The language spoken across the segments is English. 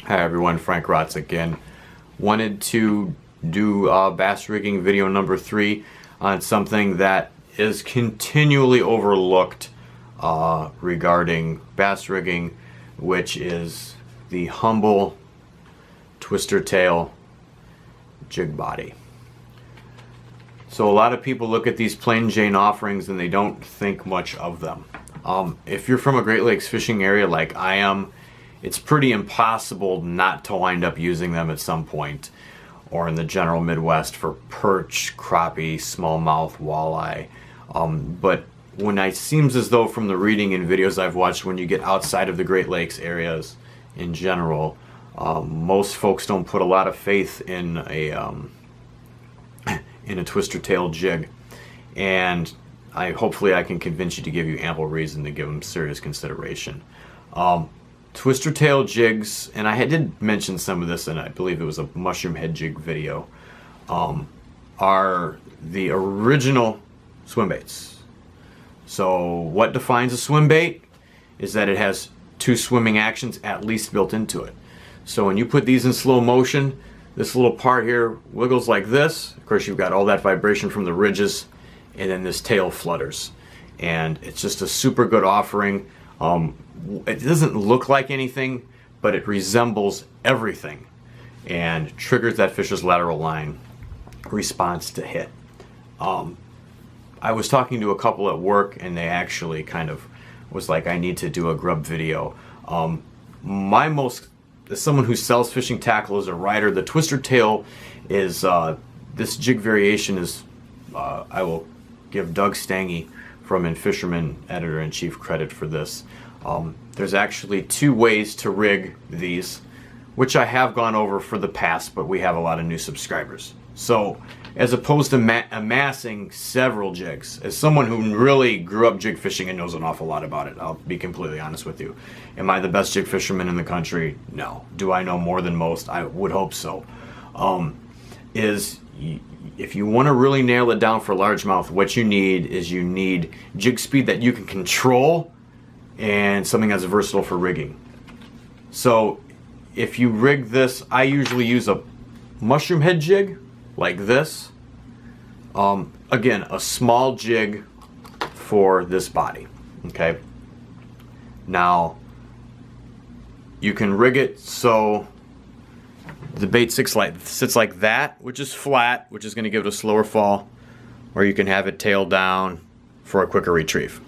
Hi everyone, Frank Rotz again. Wanted to do bass rigging video number 3 on something that is continually overlooked regarding bass rigging, which is the humble twister tail jig body. So a lot of people look at these plain Jane offerings and they don't think much of them. If you're from a Great Lakes fishing area like I am, it's pretty impossible not to wind up using them at some point, or in the general Midwest for perch, crappie, smallmouth, walleye. But when it seems as though from the reading and videos I've watched, when you get outside of the Great Lakes areas in general, most folks don't put a lot of faith in a twister tail jig, and hopefully I can convince you to give you ample reason to give them serious consideration. Twister tail jigs, and I did mention some of this, and I believe it was a mushroom head jig video, are the original swim baits. So what defines a swim bait is that it has 2 swimming actions at least built into it. So when you put these in slow motion, this little part here wiggles like this. Of course, you've got all that vibration from the ridges, and then this tail flutters. And it's just a super good offering. It doesn't look like anything, but it resembles everything and triggers that fish's lateral line response to hit. I was talking to a couple at work, and they actually kind of was like, I need to do a grub video. As someone who sells fishing tackle as a rider, the twister tail is, this jig variation is, I will give Doug Stange from Fisherman Editor-in-Chief credit for this. There's actually 2 ways to rig these, which I have gone over for the past, but we have a lot of new subscribers. So as opposed to amassing several jigs, as someone who really grew up jig fishing and knows an awful lot about it, I'll be completely honest with you. Am I the best jig fisherman in the country? No. Do I know more than most? I would hope so. If you want to really nail it down for largemouth, what you need is jig speed that you can control and something that's versatile for rigging. So if you rig this, I usually use a mushroom head jig like this. Again, a small jig for this body. Okay. Now you can rig it so the bait sits like that, which is flat, which is going to give it a slower fall, or you can have it tail down for a quicker retrieve.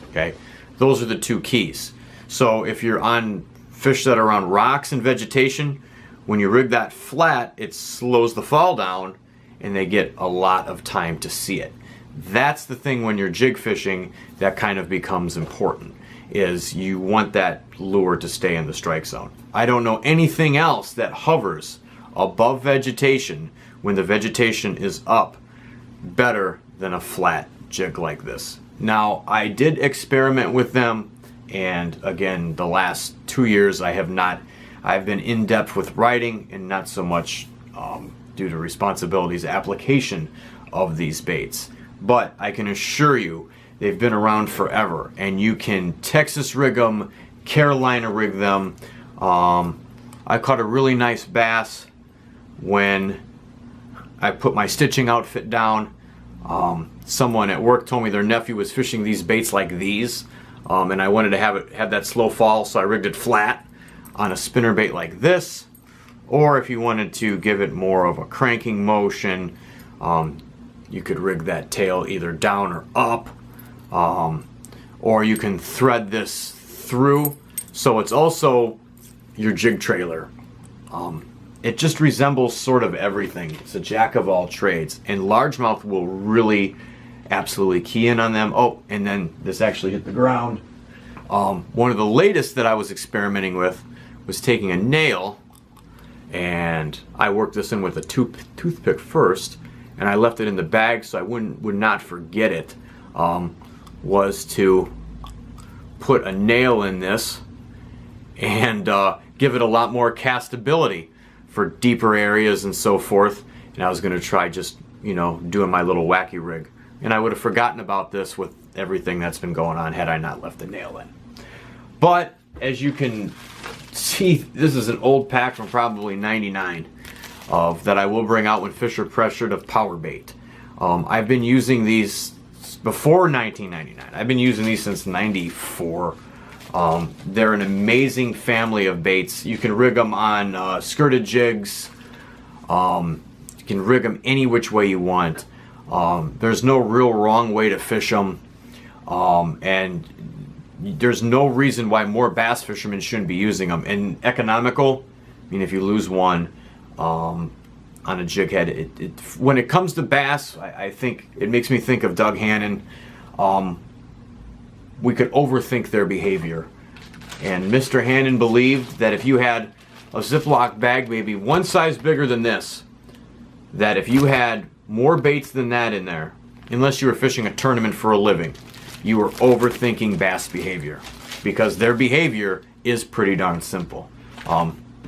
Okay, those are the 2 keys. So if you're on fish that are on rocks and vegetation, when you rig that flat, it slows the fall down and they get a lot of time to see it. That's the thing when you're jig fishing that kind of becomes important, is you want that lure to stay in the strike zone. I don't know anything else that hovers above vegetation when the vegetation is up better than a flat jig like this. Now, I did experiment with them, and again, the last 2 years I've been in depth with writing and not so much due to responsibilities application of these baits. But I can assure you, they've been around forever, and you can Texas rig them, Carolina rig them. I caught a really nice bass when I put my stitching outfit down. Someone at work told me their nephew was fishing these baits like these, and I wanted to have that slow fall, so I rigged it flat on a spinnerbait like this. Or if you wanted to give it more of a cranking motion, you could rig that tail either down or up. Or you can thread this through, so it's also your jig trailer. It just resembles sort of everything. It's a jack of all trades, and largemouth will really absolutely key in on them. Oh, and then this actually hit the ground. One of the latest that I was experimenting with was taking a nail, and I worked this in with a toothpick first, and I left it in the bag so I would not forget it. Was to put a nail in this and give it a lot more castability for deeper areas and so forth. And I was going to try just, doing my little wacky rig. And I would have forgotten about this with everything that's been going on had I not left the nail in. But as you can see, this is an old pack from probably '99 that I will bring out when fish are pressured of power bait. I've been using these before 1999. I've been using these since '94. They're an amazing family of baits. You can rig them on skirted jigs. You can rig them any which way you want. There's no real wrong way to fish them. And there's no reason why more bass fishermen shouldn't be using them. And economical, I mean, if you lose one on a jig head, when it comes to bass, I think it makes me think of Doug Hannon. We could overthink their behavior. And Mr. Hannon believed that if you had a Ziploc bag maybe one size bigger than this, that if you had more baits than that in there, unless you were fishing a tournament for a living, you were overthinking bass behavior, because their behavior is pretty darn simple.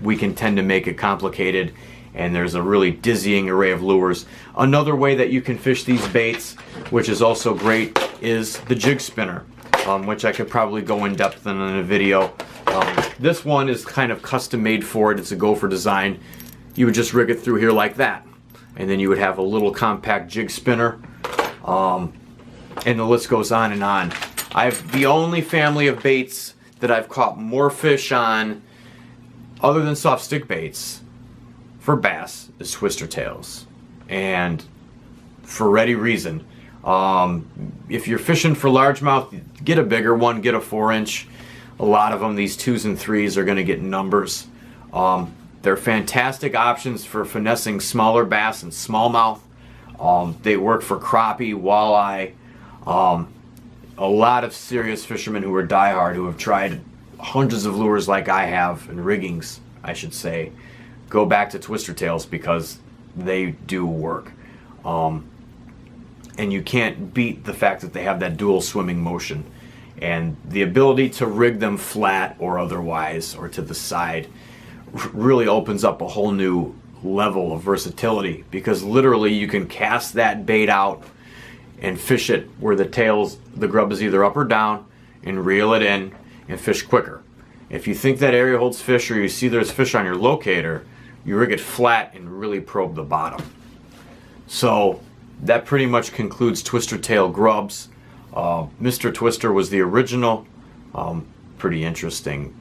We can tend to make it complicated, and there's a really dizzying array of lures. Another way that you can fish these baits, which is also great, is the jig spinner, which I could probably go in depth in a video. This one is kind of custom made for it. It's a Gopher design. You would just rig it through here like that, and then you would have a little compact jig spinner. And the list goes on and on. The only family of baits that I've caught more fish on, other than soft stick baits, for bass, is twister tails. And for ready reason. If you're fishing for largemouth, get a bigger one, get a 4-inch. A lot of them, these 2s and 3s, are going to get numbers. They're fantastic options for finessing smaller bass and smallmouth. They work for crappie, walleye. A lot of serious fishermen who are diehard, who have tried hundreds of lures like I have, and riggings, I should say, go back to twister tails because they do work. And you can't beat the fact that they have that dual swimming motion. And the ability to rig them flat or otherwise, or to the side, really opens up a whole new level of versatility, because literally you can cast that bait out and fish it where the grub is either up or down, and reel it in and fish quicker. If you think that area holds fish, or you see there's fish on your locator, you rig it flat and really probe the bottom. So that pretty much concludes twister tail grubs. Mr. Twister was the original. Pretty interesting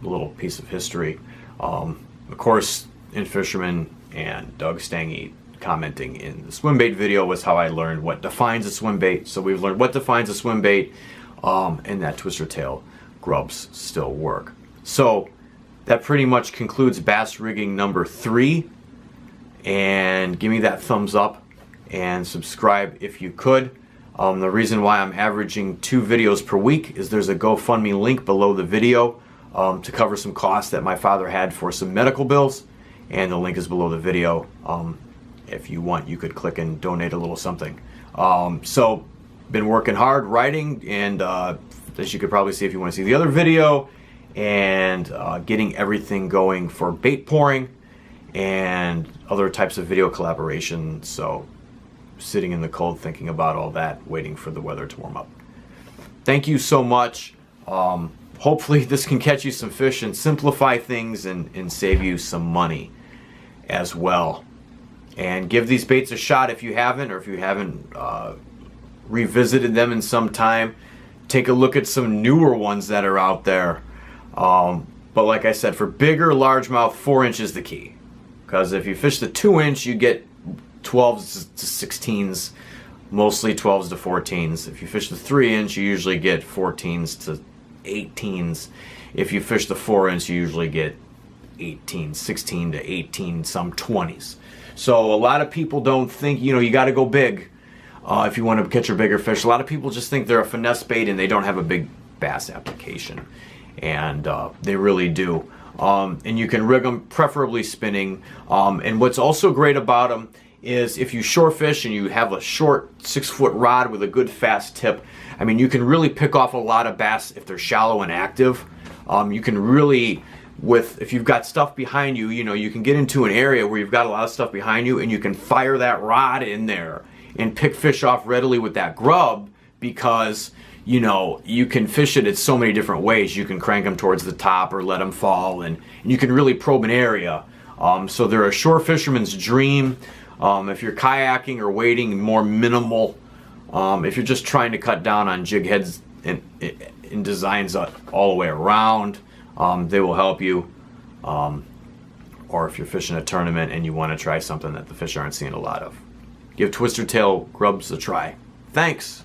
little piece of history. Of course, In Fisherman and Doug Stange commenting in the swim bait video was how I learned what defines a swim bait. So we've learned what defines a swim bait, and that twister tail grubs still work. So that pretty much concludes bass rigging number 3. And give me that thumbs up and subscribe if you could. The reason why I'm averaging 2 videos per week is there's a GoFundMe link below the video to cover some costs that my father had for some medical bills, and the link is below the video. If you want, you could click and donate a little something. So been working hard writing, and as you could probably see if you want to see the other video, and getting everything going for bait pouring and other types of video collaboration. So sitting in the cold thinking about all that, waiting for the weather to warm up. Thank you so much. Hopefully this can catch you some fish and simplify things, and save you some money as well. And give these baits a shot if you haven't, or if you haven't revisited them in some time. Take a look at some newer ones that are out there. But like I said, for bigger largemouth, 4-inch is the key. Because if you fish the 2-inch, you get 12s to 16s, mostly 12s to 14s. If you fish the 3-inch, you usually get 14s to 18s. If you fish the 4-inch, you usually get 18, 16 to 18, some 20s. So a lot of people don't think, you got to go big if you want to catch a bigger fish. A lot of people just think they're a finesse bait and they don't have a big bass application. And they really do. And you can rig them, preferably spinning. And what's also great about them is if you shore fish and you have a short 6-foot rod with a good fast tip, I mean, you can really pick off a lot of bass if they're shallow and active. You can really, if you've got stuff behind you, you can get into an area where you've got a lot of stuff behind you, and you can fire that rod in there and pick fish off readily with that grub, because you know, you can fish it in so many different ways. You can crank them towards the top or let them fall, and you can really probe an area. So they're a shore fisherman's dream. If you're kayaking or wading, more minimal. If you're just trying to cut down on jig heads and designs all the way around, they will help you. Or if you're fishing a tournament and you want to try something that the fish aren't seeing a lot of, give twister tail grubs a try. Thanks.